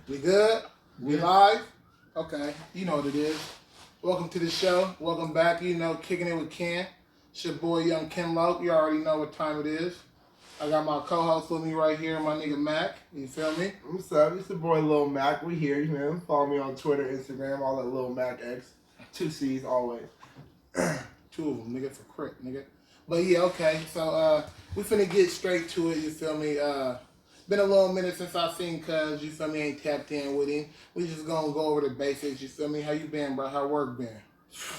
We good? We live? Okay, you know what it is. Welcome to the show. Welcome back. You know, kicking it with Ken. It's your boy, Young Ken Loke. You already know what time it is. I got my co-host with me right here, my nigga Mac. You feel me? What's up? It's your boy Lil Mac. We here, you know. Follow me on Twitter, Instagram, all that Lil Mac X. 2 C's always. Two of them, nigga, for crit, nigga. But yeah, okay. So we finna get straight to it. You feel me? Been a little minute since I seen Cuz. You feel me? Ain't tapped in with him. We just gonna go over the basics. You feel me? How you been, bro? How work been?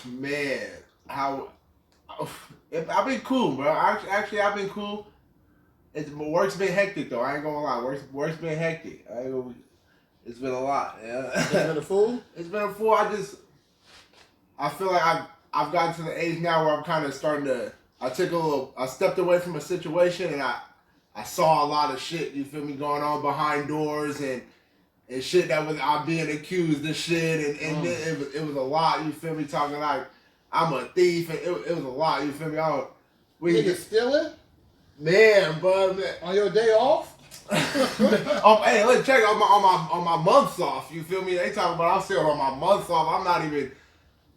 Man, I've been cool, bro. Actually, I've been cool. Work's been hectic though. I ain't gonna lie. Work's been hectic. It's been a lot. Yeah. It's been a fool. It's been a fool. I feel like I've gotten to the age now where I'm kind of starting to. I stepped away from a situation and I saw a lot of shit. You feel me? Going on behind doors and shit that was I'm being accused of shit and it was a lot. You feel me? Talking like I'm a thief and it was a lot. You feel me? Nigga stealing? Man, bro. On your day off? Hey, let's check on my months off. You feel me? They talking about I'm still on my months off. I'm not even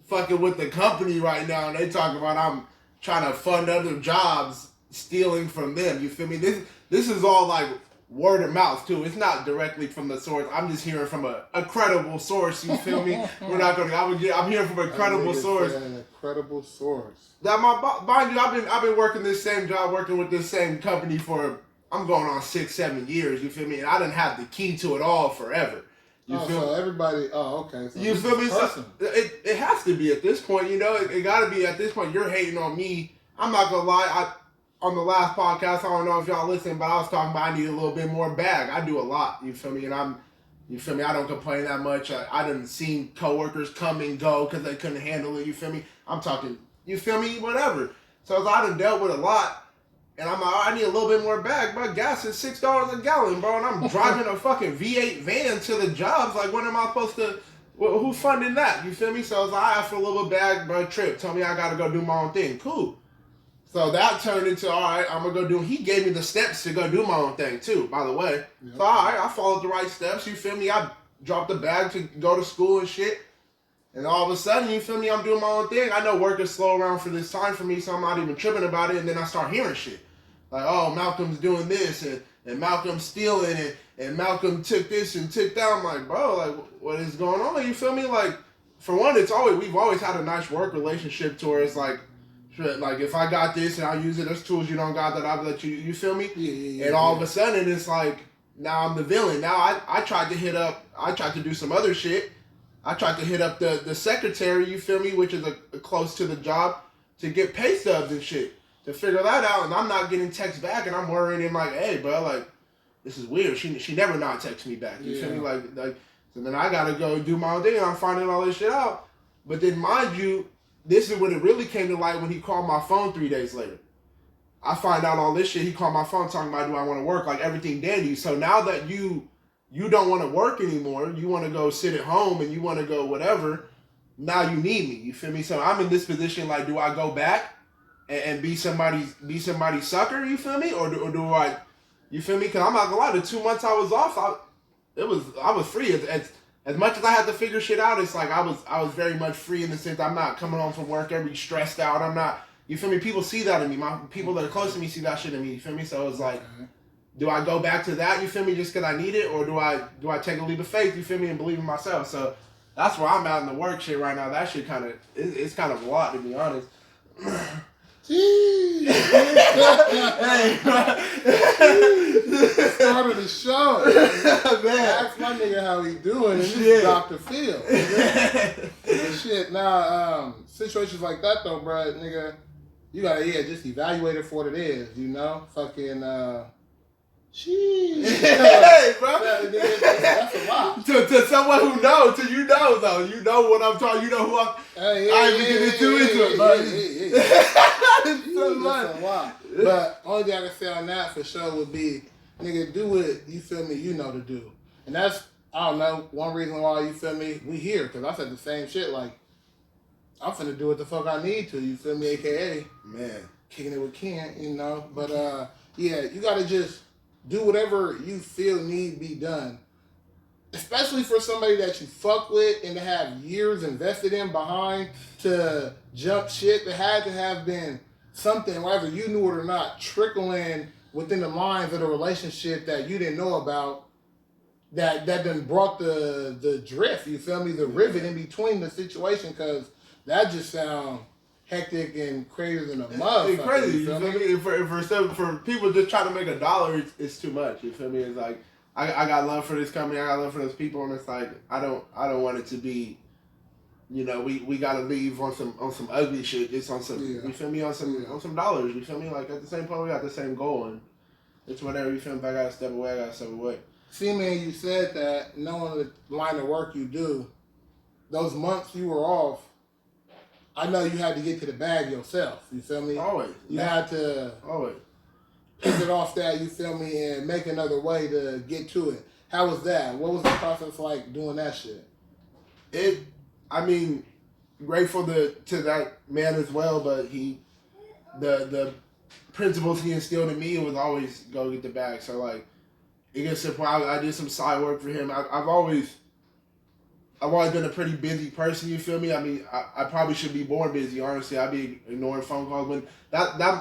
fucking with the company right now, and they talking about I'm trying to fund other jobs, stealing from them. You feel me? This is all like word of mouth too. It's not directly from the source. I'm just hearing from a credible source. You feel me? We're not gonna. I'm hearing from a credible source. A credible source. That mind you, I've been working this same job, working with this same company for I'm going on 6-7 years. You feel me? And I didn't have the key to it all forever. You feel so everybody. Oh, okay. So you feel me? So it has to be at this point. You know, it got to be at this point. You're hating on me. I'm not gonna lie. On the last podcast, I don't know if y'all listened, but I was talking about I need a little bit more bag. I do a lot. You feel me? And you feel me? I don't complain that much. I done seen coworkers come and go because they couldn't handle it. You feel me? I'm talking. You feel me? Whatever. So I done dealt with a lot. And I'm like, I need a little bit more bag. My gas is $6 a gallon, bro. And I'm driving a fucking V8 van to the jobs. Like, when am I supposed to? Who funding that? You feel me? So I was like, I asked for a little bag, bro. Trip. Tell me I gotta go do my own thing. Cool. So that turned into, all right, I'm gonna go do. He gave me the steps to go do my own thing too. By the way, yep. So all right, I followed the right steps. You feel me? I dropped the bag to go to school and shit. And all of a sudden, you feel me? I'm doing my own thing. I know work is slow around for this time for me, so I'm not even tripping about it. And then I start hearing shit. Like, oh, Malcolm's doing this, and Malcolm's stealing, and Malcolm took this and took that. I'm like, bro, like, what is going on? You feel me? Like, for one, we've always had a nice work relationship to where it's like if I got this and I use it, there's tools you don't got that I'll let you, you feel me? Yeah, and all of a sudden, it's like, now I'm the villain. Now I tried to do some other shit. I tried to hit up the secretary, you feel me, which is close to the job, to get pay stubs and shit. To figure that out, and I'm not getting texts back, and I'm worrying and like, hey, bro, like, this is weird. She never not text me back. You feel me? Like, so then I gotta go do my own thing, and I'm finding all this shit out. But then, mind you, this is when it really came to light when he called my phone 3 days later. I find out all this shit. He called my phone talking about, do I want to work? Like, everything dandy. So now that you don't want to work anymore, you want to go sit at home and you want to go whatever. Now you need me. You feel me? So I'm in this position. Like, do I go back and be somebody's sucker, you feel me? Or do I, you feel me? Because I'm not gonna lie, the 2 months I was off, I was free. As much as I had to figure shit out, it's like I was very much free in the sense I'm not coming home from work every stressed out. I'm not, you feel me? People see that in me. My people that are close to me see that shit in me, you feel me? So it's like, do I go back to that, you feel me, just because I need it? Or do I take a leap of faith, you feel me, and believe in myself? So that's where I'm at in the work shit right now. That shit it's kind of a lot, to be honest. Jeez. Hey, Start of the show. Man. Ask my nigga how he doing, and this Dr. Phil. But shit, nah, situations like that though, bro, nigga, you gotta just evaluate it for what it is, you know? Fucking Jeez. Hey, bro. That's a lot. To someone who knows, to you know though. You know what I'm talking, you know who I'm I ain't even getting too into it, buddy. That's a lot. But only thing I can say on that for sure would be, nigga, do what you feel me, you know to do. And that's, I don't know, one reason why you feel me, we here. Because I said the same shit, like, I'm finna do what the fuck I need to, you feel me, aka, man, kicking it with Ken, you know. But yeah, you gotta just do whatever you feel need be done especially for somebody that you fuck with and to have years invested in behind to jump shit, there had to have been something, whether you knew it or not, trickling within the lines of the relationship that you didn't know about that done brought the drift, you feel me, the rivet in between the situation, because that just sound hectic and crazy than a motherfucker. It's crazy, you feel me? For people just trying to make $1, it's too much. You feel me? It's like I got love for this company, I got love for those people, and it's like I don't want it to be, you know, we gotta leave on some ugly shit, just on some you feel me, on some dollars. You feel me? Like at the same point we got the same goal, and it's whatever. You feel me? If I gotta step away, I gotta step away. See, man, you said that knowing the line of work you do, those months you were off, I know you had to get to the bag yourself. You feel me? Always. You had to always pick it off that, you feel me, and make another way to get to it. How was that? What was the process like doing that shit? I mean, grateful to that man as well, but the principles he instilled in me was always go get the bag. So like, it gets to the point I did some side work for him. I've always been a pretty busy person. You feel me? I mean, I probably should be more busy. Honestly, I'd be ignoring phone calls when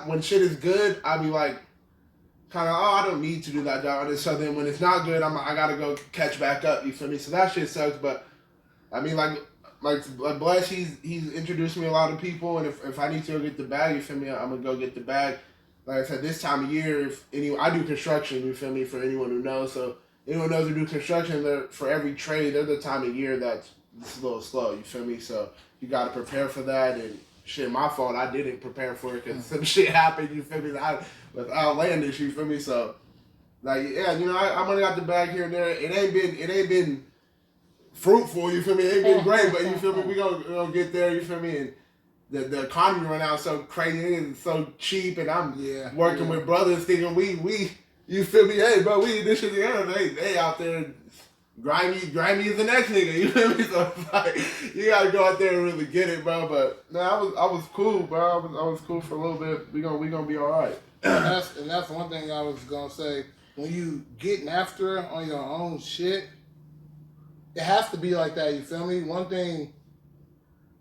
when shit is good. I'd be like, kind of, I don't need to do that job. And so then when it's not good, I gotta go catch back up. You feel me? So that shit sucks. But I mean, like Bless, he's introduced me a lot of people, and if I need to go get the bag, you feel me? I'm gonna go get the bag. Like I said, this time of year, I do construction, you feel me, for anyone who knows. So anyone knows who do construction, for every trade, they're the time of year that's a little slow, you feel me? So you got to prepare for that. And shit, my fault, I didn't prepare for it because some shit happened, you feel me, with outlandish, you feel me? So, like, yeah, you know, I only got the bag here and there. It ain't been fruitful, you feel me? It ain't been great, but you feel me? We gonna get there, you feel me? And the economy right now is so crazy and so cheap, and I'm working with brothers thinking we you feel me? Hey, bro, we this shit together. They out there grimy as the next nigga. You feel me? So it's like you gotta go out there and really get it, bro. But no, I was cool, bro. I was cool for a little bit. We gonna be all right. And that's one thing I was gonna say. When you getting after it on your own shit, it has to be like that. You feel me? One thing.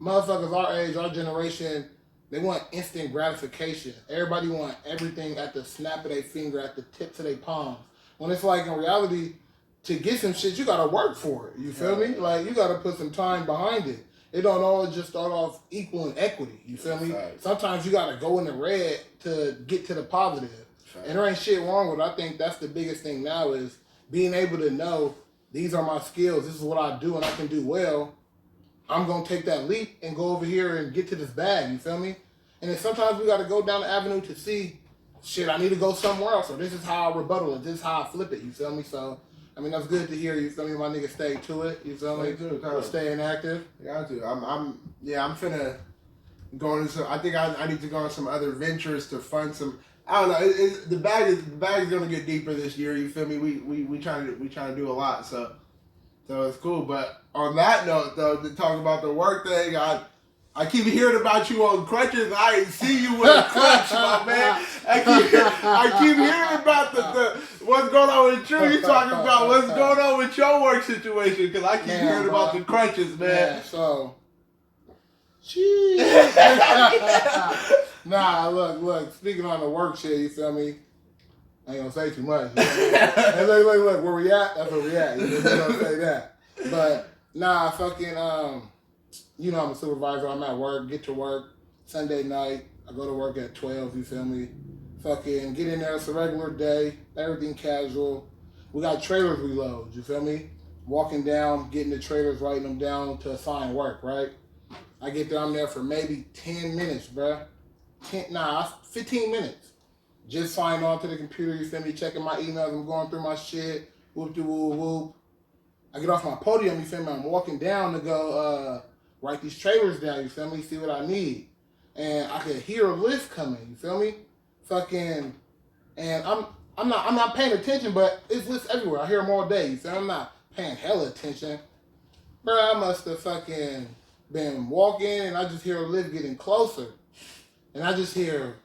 Motherfuckers our age, our generation, they want instant gratification. Everybody want everything at the snap of their finger, at the tips of their palms. When it's like, in reality, to get some shit, you gotta work for it. You feel me? Like, you gotta put some time behind it. It don't all just start off equal and equity. You feel me? Right. Sometimes you gotta go in the red to get to the positive. Right. And there ain't shit wrong with it. I think that's the biggest thing now is being able to know these are my skills, this is what I do and I can do well. I'm going to take that leap and go over here and get to this bag, you feel me? And then sometimes we got to go down the avenue to see, shit, I need to go somewhere else, or this is how I rebuttal it, this is how I flip it, you feel me? So, I mean, that's good to hear, you feel me? My nigga stay to it, you feel me? Staying active. Got to. I'm finna go into some, I think I need to go on some other ventures to fund some, I don't know, the bag is going to get deeper this year, you feel me? We trying to do a lot, so it's cool. But on that note, though, to talk about the work thing, I keep hearing about you on crutches. I ain't see you with a crutch, my man. I keep hearing about the what's going on with you. You talking about what's going on with your work situation? Because I keep hearing about the crutches, man. Yeah, so, jeez. Nah, look. Speaking on the work shit, you feel me? I ain't gonna say too much. You know? Hey, look, where we at? That's where we at. You know, don't say that. But nah, fucking, you know, I'm a supervisor. I'm at work. Get to work Sunday night. I go to work at 12. You feel me? Fucking get in there. It's a regular day. Everything casual. We got trailers we load. You feel me? Walking down, getting the trailers, writing them down to assign work. Right? I get there. I'm there for maybe 10 minutes, bruh. 15 minutes. Just signing on to the computer, you feel me? Checking my emails, I'm going through my shit. Whoop-de-whoop-whoop. I get off my podium, you feel me? I'm walking down to go write these trailers down, you feel me? See what I need. And I could hear a list coming, you feel me? Fucking, and I'm not paying attention, but it's lists everywhere. I hear them all day, you feel me? I'm not paying hella attention. Bro, I must have fucking been walking, and I just hear a lift getting closer. And I just hear,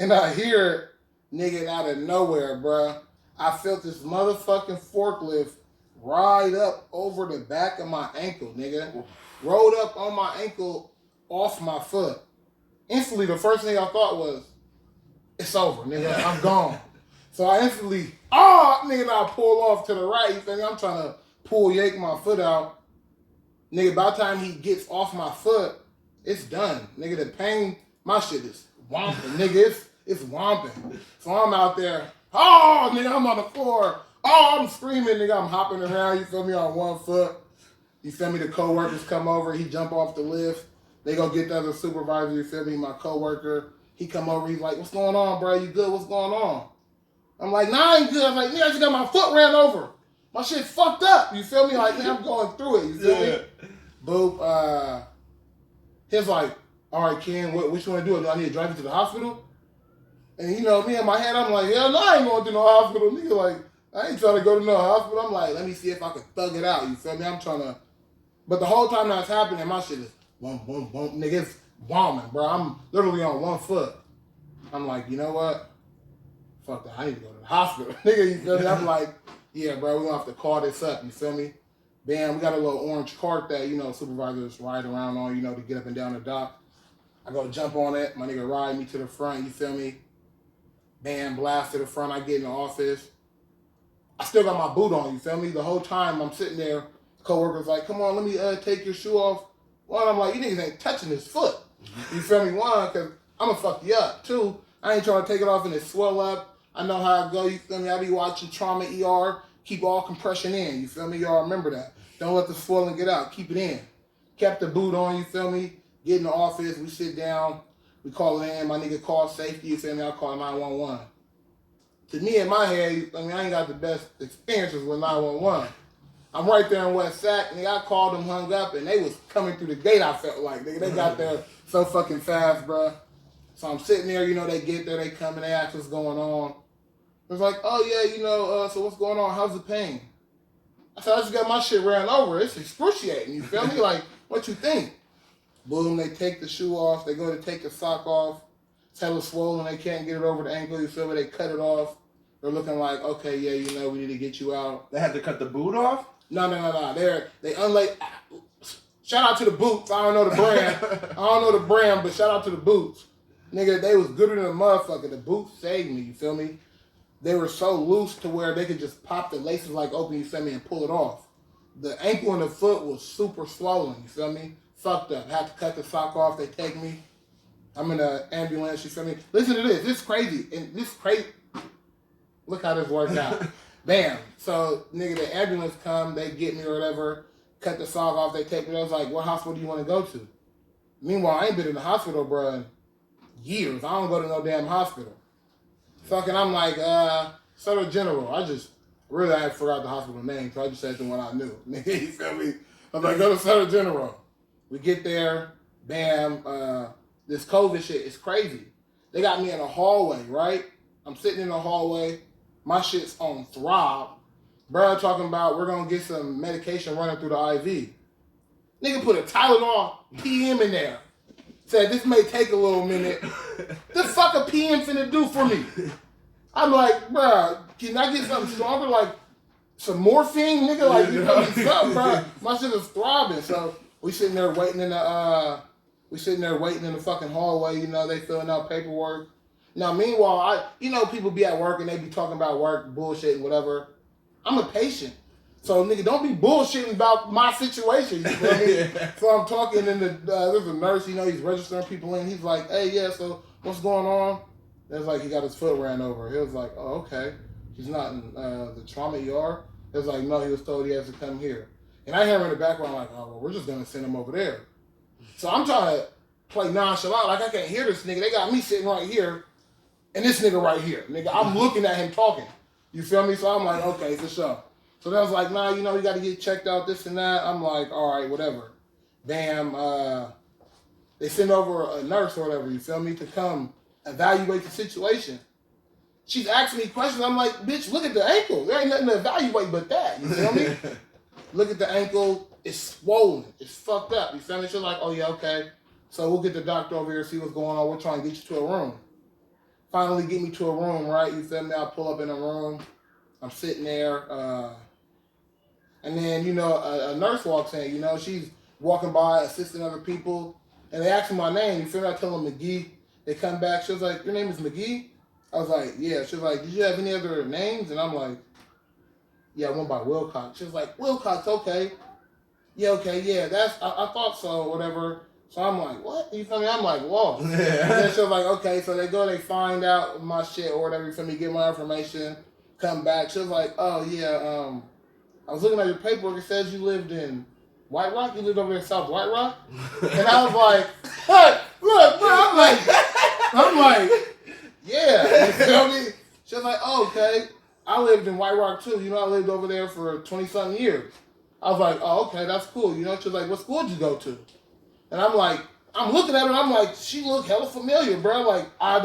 and I hear it, nigga, out of nowhere, bruh. I felt this motherfucking forklift ride up over the back of my ankle, nigga. Rolled up on my ankle off my foot. Instantly, the first thing I thought was, it's over, nigga. I'm gone. So I instantly, nigga, I pull off to the right. You feel me? I'm trying to yank my foot out. Nigga, by the time he gets off my foot, it's done. Nigga, the pain, my shit is womping. Nigga, it's womping. So I'm out there, nigga, I'm on the floor. I'm screaming, nigga, I'm hopping around, you feel me, on one foot. You feel me, the co-workers come over, he jump off the lift. They go get the other supervisor, you feel me, my co-worker. He come over, he's like, what's going on, bro? You good? What's going on? I'm like, nah, I ain't good. I'm like, nigga, I just got my foot ran over. My shit fucked up. You feel me? Like, man, I'm going through it. You feel me? Boop. He's like, all right, Ken, what you want to do? Do I need to drive you to the hospital? And you know, me in my head, I'm like, hell no, I ain't going to no hospital. Nigga, like, I ain't trying to go to no hospital. I'm like, let me see if I can thug it out. You feel me? I'm trying to. But the whole time that's happening, my shit is boom, boom, boom. Nigga, it's bombing, bro. I'm literally on one foot. I'm like, you know what? Fuck that. I need to go to the hospital. Nigga, you feel me? I'm like, yeah, bro, we're going to have to call this up. You feel me? Bam, we got a little orange cart that, you know, supervisors ride around on, you know, to get up and down the dock. I go jump on it. My nigga ride me to the front. You feel me? Bam, blast to the front. I get in the office. I still got my boot on. You feel me? The whole time I'm sitting there, coworker's like, come on, let me take your shoe off. One, I'm like, you niggas ain't touching this foot. You feel me? One, because I'm going to fuck you up. Two, I ain't trying to take it off and it swell up. I know how I go. You feel me? I be watching Trauma ER. Keep all compression in. You feel me? Y'all remember that. Don't let the swelling get out. Keep it in. Kept the boot on. You feel me? Get in the office. We sit down. We call it in. My nigga call safety. You feel me? I call 911. To me, in my head, I mean, I ain't got the best experiences with 911. I'm right there in West Sac, and I called them, hung up, and they was coming through the gate, I felt like. They got there so fucking fast, bro. So I'm sitting there, you know, they get there, they come, and they ask what's going on. It was like, oh, yeah, you know, so what's going on? How's the pain? I said, I just got my shit ran over. It's excruciating, you feel me? Like, what you think? Boom, they take the shoe off. They go to take the sock off. It's hella swollen. They can't get it over the ankle. You feel me? They cut it off. They're looking like, okay, yeah, you know, we need to get you out. They had to cut the boot off? No. They unlaid. Shout out to the boots. I don't know the brand. But shout out to the boots. Nigga, they was gooder than a motherfucker. The boots saved me, you feel me? They were so loose to where they could just pop the laces like open, you feel me, and pull it off. The ankle and the foot was super swollen, you feel me? Fucked up. Had to cut the sock off. They take me. I'm in an ambulance, you feel me? Listen to this. This is crazy. And this crazy. Look how this worked out. Bam. So, nigga, the ambulance come. They get me or whatever. Cut the sock off. They take me. I was like, what hospital do you want to go to? Meanwhile, I ain't been in the hospital, bro, in years. I don't go to no damn hospital. Fucking, I'm like, Sutter General. I forgot the hospital name, so I just said the one I knew. Nigga, you feel me? I'm like, go to Sutter General. We get there, bam, this COVID shit is crazy. They got me in a hallway, right? I'm sitting in the hallway. My shit's on throb. Bro talking about we're going to get some medication running through the IV. Nigga put a Tylenol PM in there. Said, this may take a little minute. The fuck a PM finna do for me? I'm like, bro, can I get something stronger? Like some morphine, nigga? Like, you know, something, bro. My shit is throbbing. So we sitting there waiting in the fucking hallway, you know, they filling out paperwork. Now, meanwhile, people be at work and they be talking about work, bullshit and whatever. I'm a patient. So, nigga, don't be bullshitting about my situation, you feel me? So I'm talking, and there's a nurse, you know, he's registering people in. He's like, hey, yeah, so what's going on? It's like he got his foot ran over. He was like, oh, okay. He's not in the trauma ER. It was like, no, he was told he has to come here. And I hear him in the background like, oh, well, we're just going to send him over there. So I'm trying to play nonchalant, like I can't hear this nigga. They got me sitting right here, and this nigga right here. Nigga, I'm looking at him talking. You feel me? So I'm like, okay, for sure. So they was like, nah, you know, you got to get checked out, this and that. I'm like, all right, whatever. Bam. They send over a nurse or whatever, you feel me, to come evaluate the situation. She's asking me questions. I'm like, bitch, look at the ankle. There ain't nothing to evaluate but that. You feel me? Look at the ankle. It's swollen. It's fucked up. You feel me? She's like, oh, yeah, okay. So we'll get the doctor over here, see what's going on. We're trying to get you to a room. Finally get me to a room, right? You feel me? I pull up in a room. I'm sitting there, and then, you know, a nurse walks in, you know, she's walking by, assisting other people, and they ask me my name, you feel me? I tell them McGee. They come back, she was like, your name is McGee? I was like, yeah. She was like, did you have any other names? And I'm like, yeah, I went by Wilcox. She was like, Wilcox, okay. Yeah, okay, yeah, I thought so, whatever. So I'm like, what? You feel me? I'm like, whoa. And then she was like, okay, so they find out my shit or whatever, you feel me, get my information, come back. She was like, oh, yeah, I was looking at your paperwork. It says you lived in White Rock. You lived over in South White Rock. And I was like, hey, look, bro. I'm like, yeah. You feel me? She was like, oh, okay. I lived in White Rock too. You know, I lived over there for 20-something years. I was like, oh, okay, that's cool. You know, she was like, what school did you go to? And I'm like, I'm looking at her and I'm like, she looked hella familiar, bro. Like, I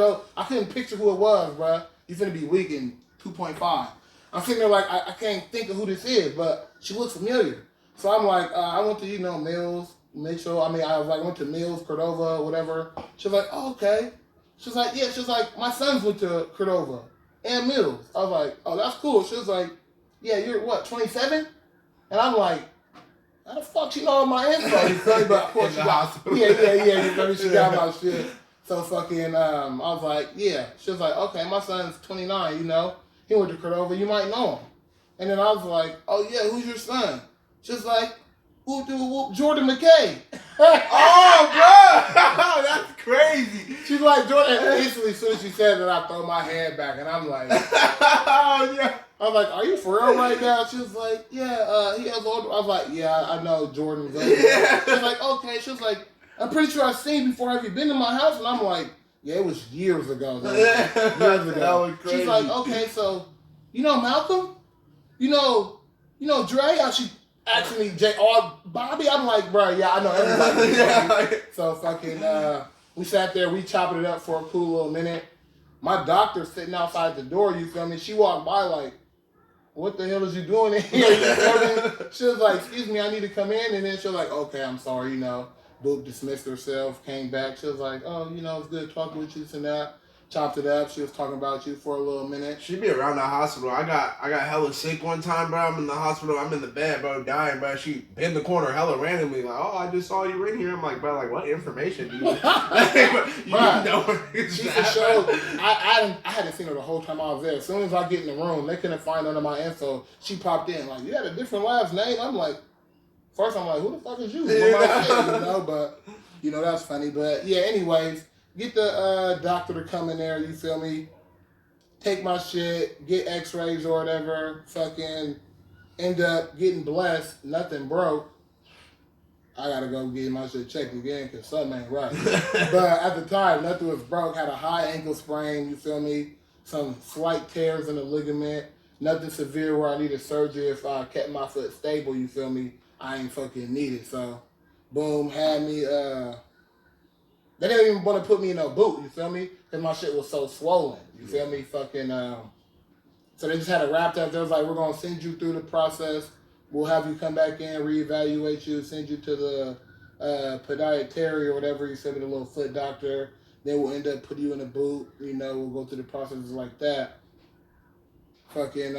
couldn't picture who it was, bro. You finna be weak in 2.5. I'm sitting there like, I can't think of who this is, but she looks familiar. So I'm like, I went to, you know, Mills, Mitchell. I mean, I was like, went to Mills, Cordova, whatever. She was like, oh, okay. She was like, yeah. She was like, my sons went to Cordova and Mills. I was like, oh, that's cool. She was like, yeah, you're what, 27? And I'm like, how the fuck she know all my info? You feel me? But of course she got, yeah. You feel me? She got my shit. So fucking, I was like, yeah. She was like, okay, my son's 29, you know. He went to Cordova, you might know him. And then I was like, oh yeah, who's your son? She was like, Jordan McKay. Oh, bro, that's crazy. She's like, Jordan. And instantly, as soon as she said that, I throw my head back, and I'm like, oh yeah. I was like, are you for real right now? She was like, yeah, he has older. I was like, yeah, I know Jordan's older. She was like, okay. She was like, I'm pretty sure I've seen before. Have you been to my house? And I'm like, yeah, it was years ago. Years ago. That was crazy. She's like, okay, so, you know Malcolm? You know Dre? How she asking me, Bobby? I'm like, bro, yeah, I know everybody. Yeah. So fucking, we sat there, we chopped it up for a cool little minute. My doctor's sitting outside the door, you feel me? She walked by like, what the hell is you doing in here? You feel me? She was like, excuse me, I need to come in. And then she was like, okay, I'm sorry, you know. Boop dismissed herself, came back. She was like, oh, you know, it's good talking with you and that. Chopped it up. She was talking about you for a little minute. She be around the hospital. I got hella sick one time, bro. I'm in the hospital. I'm in the bed, bro, dying, bro. She in the corner hella randomly, like, oh, I just saw you in here. I'm like, bro, like, what information do you know? She for sure. I hadn't seen her the whole time I was there. As soon as I get in the room, they couldn't find none of my info. She popped in, like, you had a different last name? I'm like, first I'm like, who the fuck is you? You know, but, you know, that's funny. But, yeah, anyways, get the doctor to come in there, you feel me? Take my shit, get x-rays or whatever, fucking end up getting blessed, nothing broke. I gotta go get my shit checked again because something ain't right. But at the time, nothing was broke. Had a high ankle sprain, you feel me? Some slight tears in the ligament. Nothing severe where I needed surgery. If I kept my foot stable, you feel me? I ain't fucking need it. So, boom, had me, they didn't even want to put me in a boot, you feel me? Because my shit was so swollen, you feel me? Fucking, so they just had it wrapped up. They was like, we're going to send you through the process. We'll have you come back in, reevaluate you, send you to the podiatry or whatever, you said, with a little foot doctor. Then we'll end up putting you in a boot. You know, we'll go through the processes like that. Fucking,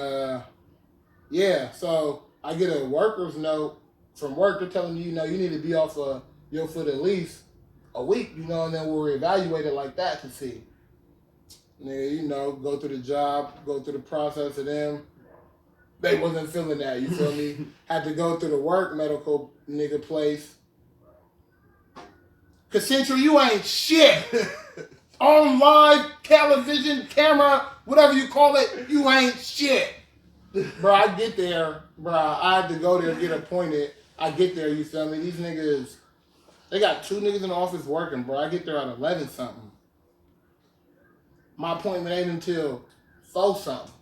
yeah. So I get a worker's note from work. They're telling you, you know, you need to be off of your foot at least a week, you know, and then we'll reevaluate it like that to see. And then, you know, go through the job, go through the process of them. They wasn't feeling that, you feel me? Had to go through the work medical nigga place. Cause Central, you ain't shit. On live television, camera, whatever you call it, you ain't shit. Bro, I get there, bro, I had to go there and get appointed. I get there, you feel me? These niggas, they got 2 niggas in the office working, bro. I get there at 11 something. My appointment ain't until 4 something.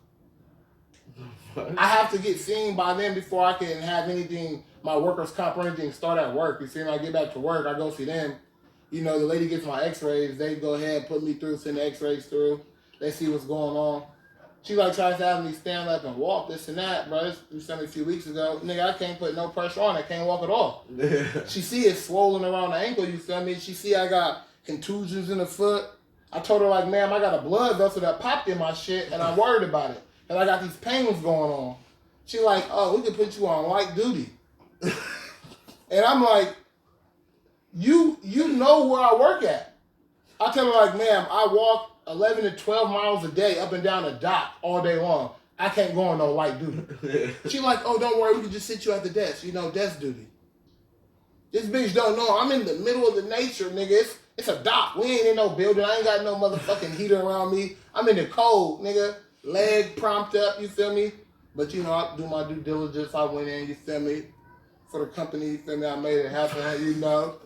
I have to get seen by them before I can have anything, my workers' comp or anything, start at work. You see me? I get back to work, I go see them. You know, the lady gets my x-rays. They go ahead, put me through, send the x-rays through. They see what's going on. She like tries to have me stand up and walk, this and that, bro. This was something a few weeks ago. Nigga, I can't put no pressure on. I can't walk at all. Yeah. She see it swollen around the ankle, you feel me? She see I got contusions in the foot. I told her, like, ma'am, I got a blood vessel that popped in my shit, and I'm worried about it. and I got these payments going on. She like, oh, we can put you on light duty. And I'm like, you know where I work at. I tell her like, ma'am, I walk 11 to 12 miles a day up and down the dock all day long. I can't go on no light duty. She like, oh, don't worry, we can just sit you at the desk. You know, desk duty. This bitch don't know. I'm in the middle of the nature, nigga. It's a dock. We ain't in no building. I ain't got no motherfucking heater around me. I'm in the cold, nigga. Leg propped up, you feel me? But, you know, I do my due diligence. I went in, you feel me? For the company, you feel me? I made it happen, you know.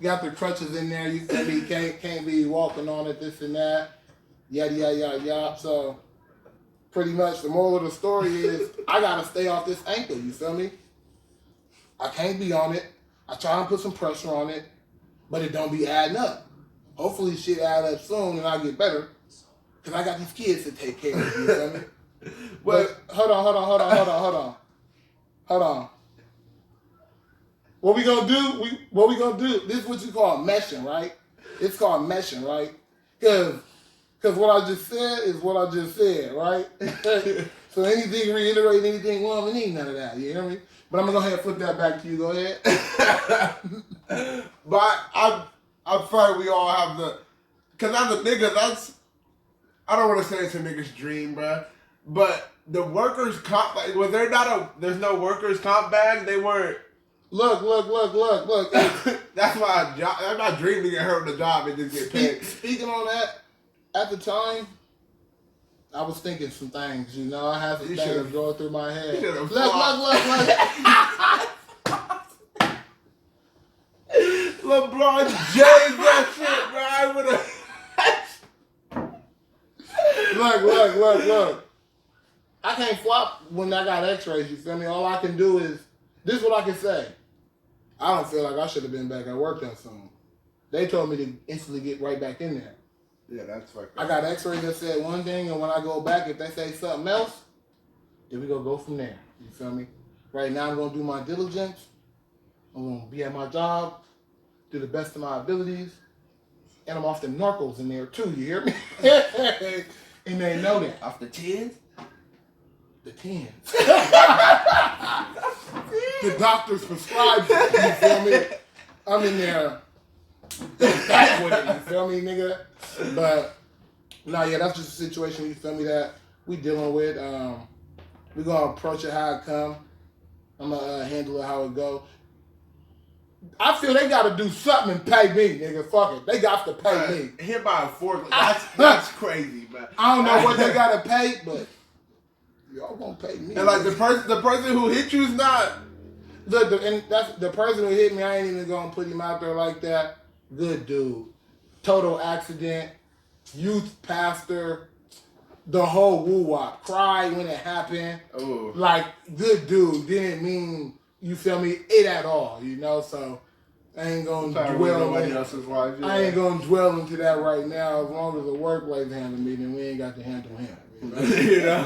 Got the crutches in there, you feel me? Can't be walking on it, this and that. Yada, yada, yada, yada. So, pretty much the moral of the story is I got to stay off this ankle, you feel me? I can't be on it. I try and put some pressure on it, but it don't be adding up. Hopefully shit add up soon and I get better. Because I got these kids to take care of, you feel me? But hold on. What we gonna do? This is what you call meshing, right? It's called meshing, right? Because what I just said is what I just said, right? So anything, reiterate anything, well, we need none of that, you hear me? But I'm gonna go ahead and flip that back to you, go ahead. But I'm sorry we all have because as a nigga, I don't want to say it's a nigga's dream, bruh. But the workers' comp, like, was there there's no workers' comp bag? They weren't. Look. That's my dream to get hurt on the job and just get paid. Speaking on that, at the time, I was thinking some things, you know. I had some things going through my head. Look. LeBron James, that shit, bro. I would have. Look. I can't flop when I got x-rays, you feel me? All I can do is, this is what I can say. I don't feel like I should have been back at work that soon. They told me to instantly get right back in there. Yeah, that's fucked up. I got x-rays that said one thing, and when I go back, if they say something else, then we gonna go from there. You feel me? Right now, I'm gonna do my diligence. I'm gonna be at my job, do the best of my abilities, and I'm off the narcos in there too. You hear me? And they know that. Off the 10s? The 10s. The doctors prescribed it, you feel me? I'm in there back with it, you feel me, nigga? But, no, yeah, that's just a situation, you feel me, that we dealing with. We're going to approach it how it come. I'm going to handle it how it go. I feel they got to do something and pay me, nigga. Fuck it. They got to pay me. Hit by a fork. That's crazy, man. I don't know what they got to pay, but y'all gonna pay me. And like the person who hit you is not. And that's the person who hit me. I ain't even gonna put him out there like that. Good dude. Total accident. Youth pastor. The whole woo-wop. Cried when it happened. Ooh. Like, good dude. Didn't mean, you feel me, it at all, you know? So I ain't gonna dwell on else's life. Yeah. I ain't gonna dwell into that right now. As long as the workplace handle me, then we ain't got to handle him. You know?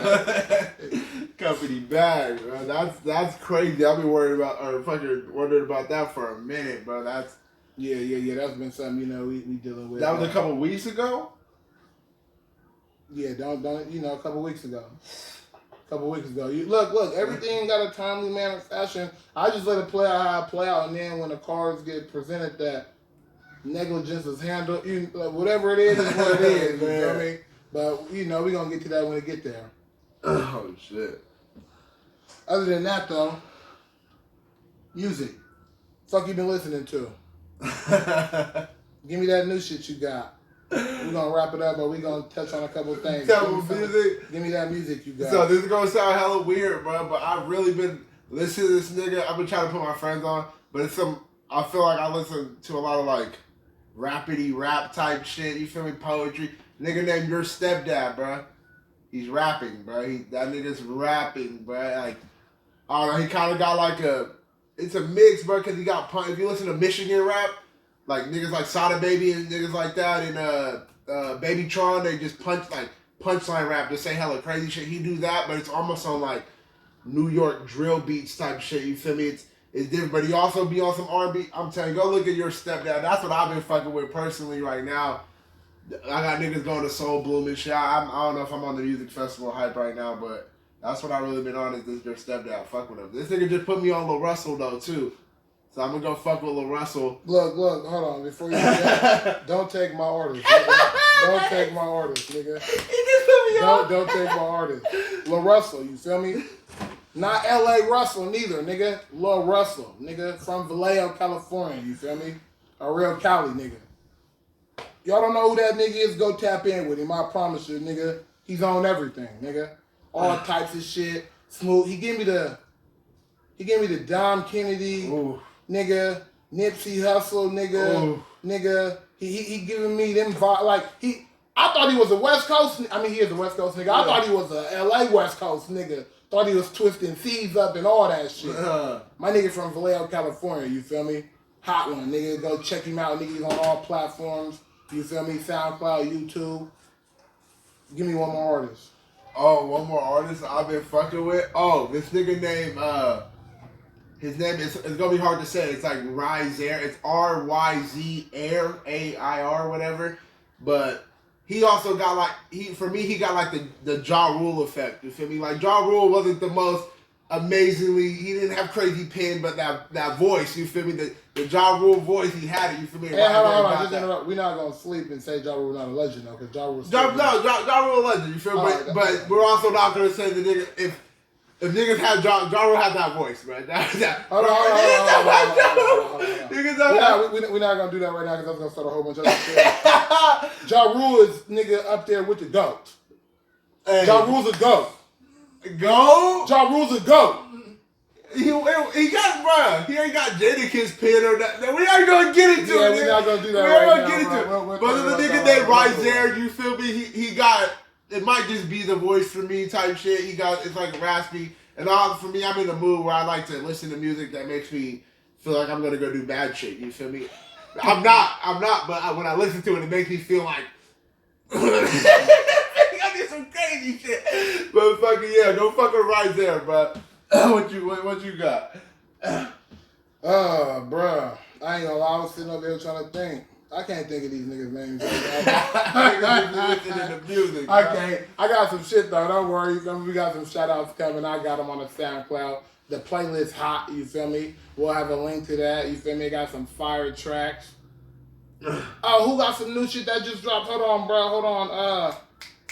Company bag, bro. That's crazy. I've been wondering about that for a minute, bro. That's yeah. That's been something, you know, we dealing with. That was a couple weeks ago. Yeah, don't a couple weeks ago. Look, everything got a timely manner fashion. I just let it play out how it play out, and then when the cards get presented that negligence is handled, whatever it is what it is. You know what I mean? But you know, we gonna get to that when it get there. Oh shit. Other than that though, music. Fuck you been listening to? Give me that new shit you got. We're gonna wrap it up, but we're gonna touch on a couple of things. Music. Give me that music you got. So this is gonna sound hella weird, bro, but I've really been listening to this nigga. I've been trying to put my friends on, but I feel like I listen to a lot of like rapidy rap type shit. You feel me? Poetry. Nigga named Your Stepdad, bro. He's rapping, bro. That nigga's rapping, bro. Like, I don't know. He kind of got like it's a mix, bro. Cause he got if you listen to Michigan rap, like niggas like Sada Baby and niggas like that, and Baby Tron, they just punchline rap, just say hella crazy shit. He do that, but it's almost on like New York drill beats type shit. You feel me? It's different, but he also be on some R&B. I'm telling you, go look at Your Stepdad. That's what I've been fucking with personally right now. I got niggas going to Soul Bloom and shit. I don't know if I'm on the music festival hype right now, but that's what I really been on is this your stepdad. Fuck with him. This nigga just put me on Lil Russell though too. So I'm gonna go fuck with Lil Russell. Look, hold on. Before you do that, don't take my orders, nigga. Don't take my orders, nigga. He just put me on. Don't take my orders. Lil Russell, you feel me? Not L.A. Russell neither, nigga. Lil Russell, nigga, from Vallejo, California, you feel me? A real Cali nigga. Y'all don't know who that nigga is, go tap in with him. I promise you, nigga. He's on everything, nigga. All types of shit. Smooth. He gave me the Dom Kennedy, Ooh. nigga, Nipsey Hussle, nigga, Ooh. nigga. He giving me them like I thought he was a West Coast. I mean, he is a West Coast nigga. I thought he was a L.A. West Coast nigga. Thought he was twisting seeds up and all that shit. My nigga from Vallejo, California. You feel me? Hot one, nigga. Go check him out, nigga. He's on all platforms. You feel me? SoundCloud, YouTube. Give me one more artist. Oh, one more artist I've been fucking with. Oh, this nigga named his name is, it's gonna be hard to say. It's like Ryzair. It's RYZ Air, AIR, whatever. But he also got like he got like the Ja Rule effect. You feel me? Like Ja Rule wasn't the most amazingly, he didn't have crazy pen, but that voice, you feel me? The Ja Rule voice, he had it, you feel me? Hey, hold on, just interrupt. We're not gonna sleep and say Ja Rule not a legend though, because Ja Rule Ja Rule legend, you feel me? But we're also not gonna say the nigga if niggas have Ja Rule had that voice, man. Hold on. We're not gonna do that right now because I'm gonna start a whole bunch of other shit. Ja Rule is nigga up there with the GOAT. Hey. Ja Rule's a GOAT. Go? Ja Rule's a GOAT. He got, bruh, he ain't got Jadakiss pin or that. We ain't gonna get into it. Yeah, we're not gonna do that right right now. We're not gonna get into it. But the nigga that named Ryzair, you feel me? He got, it might just be the voice for me type shit. He got, it's like raspy. And for me, I'm in a mood where I like to listen to music that makes me feel like I'm gonna go do bad shit. You feel me? I'm not. But when I listen to it makes me feel like I did some crazy shit. But fucking yeah, go fucking Ryzair, bro. What you got? Bruh. I ain't gonna lie, I was sitting up there trying to think. I can't think of these niggas' names. I can't. I got some shit though, don't worry. We got some shout outs coming. I got them on the SoundCloud. The playlist hot, you feel me? We'll have a link to that, you feel me? Got some fire tracks. Oh, who got some new shit that just dropped? Hold on, bro. Hold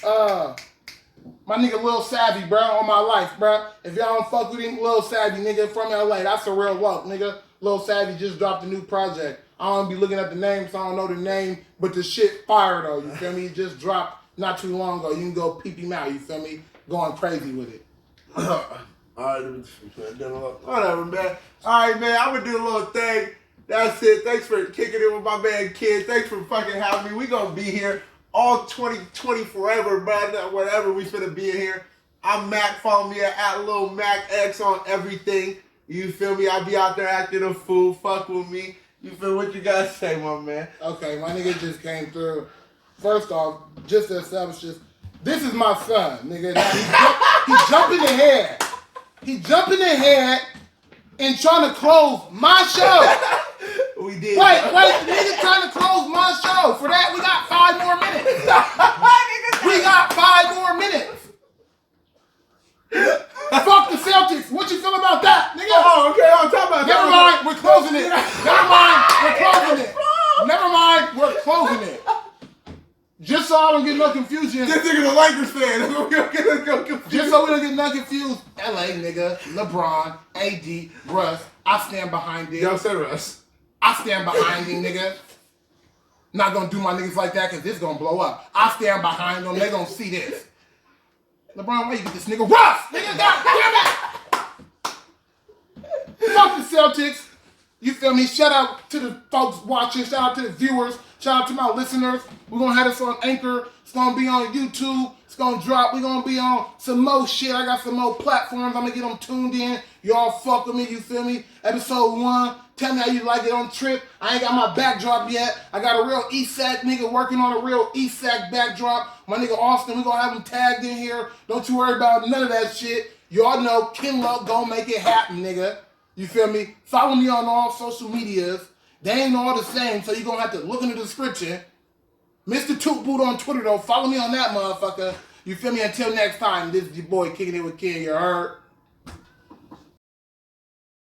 on. My nigga Lil Savvy, bro, on my life, bro. If y'all don't fuck with him, Lil Savvy, nigga, from LA. That's a real look, nigga. Lil Savvy just dropped a new project. I don't be looking at the name, so I don't know the name, but the shit fire, though, you feel me? He just dropped not too long ago. You can go peep him out, you feel me? Going crazy with it. Alright, whatever, man. Alright, man, I'm gonna do a little thing. That's it. Thanks for kicking it with my man, Kid. Thanks for fucking having me. We gonna be here all 2020 forever, man. Whatever we finna be in here. I'm Mac. Follow me at Lil Mac X on everything. You feel me? I be out there acting a fool. Fuck with me. You feel what you gotta say, my man? Okay, my nigga just came through. First off, just to establish this is my son, nigga. Now, he jumping ahead. He jumping ahead and trying to close my show. We did. Wait, the nigga trying to close my show. For that, we got 5 more minutes. We got 5 more minutes. Fuck the Celtics. What you feel about that, nigga? Oh, okay. I'm talking about Never mind, we're closing it. Never mind, we're closing it. Just so I don't get no confusion. This nigga's a Lakers fan. Just so we don't get no confused. LA, nigga, LeBron, AD, Russ. I stand behind it. Y'all said Russ. I stand behind him, nigga. Not gonna do my niggas like that because this gonna blow up. I stand behind them. They gonna see this. LeBron, where you get this nigga? Russ! Nigga, goddamn it! Fuck the Celtics. You feel me? Shout out to the folks watching. Shout out to the viewers. Shout out to my listeners. We're gonna have this on Anchor. It's gonna be on YouTube. It's gonna drop. We're gonna be on some more shit. I got some more platforms. I'm gonna get them tuned in. Y'all fuck with me, you feel me? Episode 1. Tell me how you like it on Trip. I ain't got my backdrop yet. I got a real ESAC nigga working on a real ESAC backdrop. My nigga Austin, we gonna have him tagged in here. Don't you worry about none of that shit. Y'all know Ken Luck gonna make it happen, nigga. You feel me? Follow me on all social medias. They ain't all the same, so you're gonna have to look in the description. Mr. Toot Boot on Twitter, though. Follow me on that motherfucker. You feel me? Until next time, this is your boy kicking it with Ken. You heard?